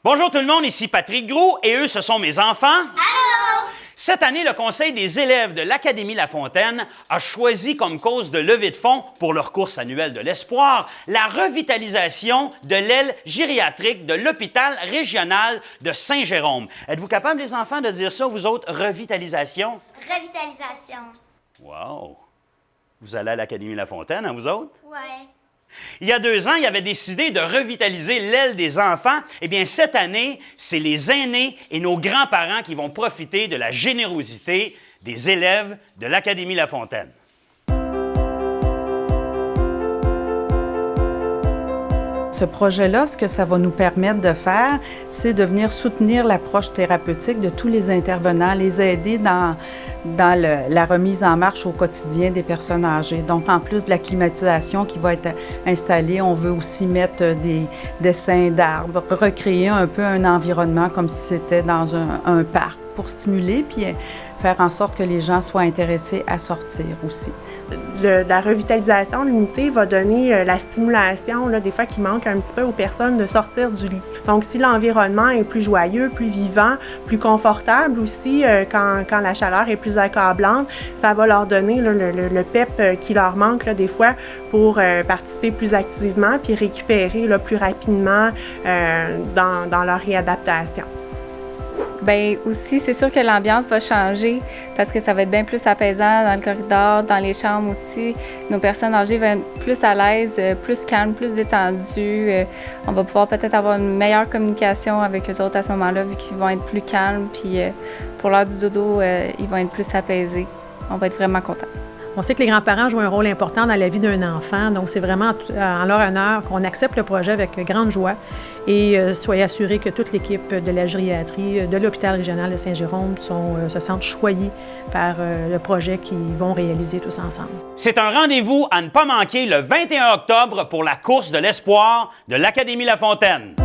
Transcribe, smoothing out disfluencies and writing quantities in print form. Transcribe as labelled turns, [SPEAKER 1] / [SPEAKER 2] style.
[SPEAKER 1] Bonjour tout le monde, ici Patrick Gros et eux, ce sont mes enfants.
[SPEAKER 2] Allô!
[SPEAKER 1] Cette année, le Conseil des élèves de l'Académie La Fontaine a choisi comme cause de levée de fonds pour leur course annuelle de l'espoir la revitalisation de l'aile gériatrique de l'hôpital régional de Saint-Jérôme. Êtes-vous capables, les enfants, de dire ça, vous autres, revitalisation?
[SPEAKER 2] Revitalisation.
[SPEAKER 1] Wow! Vous allez à l'Académie La Fontaine, hein, vous autres?
[SPEAKER 2] Ouais.
[SPEAKER 1] Il y a 2 ans, il avait décidé de revitaliser l'aile des enfants. Eh bien, cette année, c'est les aînés et nos grands-parents qui vont profiter de la générosité des élèves de l'Académie La Fontaine.
[SPEAKER 3] Ce projet-là, ce que ça va nous permettre de faire, c'est de venir soutenir l'approche thérapeutique de tous les intervenants, les aider dans la remise en marche au quotidien des personnes âgées. Donc, en plus de la climatisation qui va être installée, on veut aussi mettre des dessins d'arbres, recréer un peu un environnement comme si c'était dans un parc pour stimuler puis faire en sorte que les gens soient intéressés à sortir aussi.
[SPEAKER 4] La revitalisation limitée va donner la stimulation, des fois qui manque un petit peu aux personnes de sortir du lit. Donc, si l'environnement est plus joyeux, plus vivant, plus confortable aussi, quand la chaleur est plus accablante, ça va leur donner le pep qui leur manque des fois pour participer plus activement puis récupérer plus rapidement dans leur réadaptation.
[SPEAKER 5] Bien, aussi, c'est sûr que l'ambiance va changer parce que ça va être bien plus apaisant dans le corridor, dans les chambres aussi. Nos personnes âgées vont être plus à l'aise, plus calmes, plus détendues. On va pouvoir peut-être avoir une meilleure communication avec eux autres à ce moment-là, vu qu'ils vont être plus calmes. Puis pour l'heure du dodo, ils vont être plus apaisés. On va être vraiment contents.
[SPEAKER 6] On sait que les grands-parents jouent un rôle important dans la vie d'un enfant, donc c'est vraiment en leur honneur qu'on accepte le projet avec grande joie et soyez assurés que toute l'équipe de la gériatrie de l'hôpital régional de Saint-Jérôme se sentent choyés par le projet qu'ils vont réaliser tous ensemble.
[SPEAKER 1] C'est un rendez-vous à ne pas manquer le 21 octobre pour la course de l'espoir de l'Académie La Fontaine.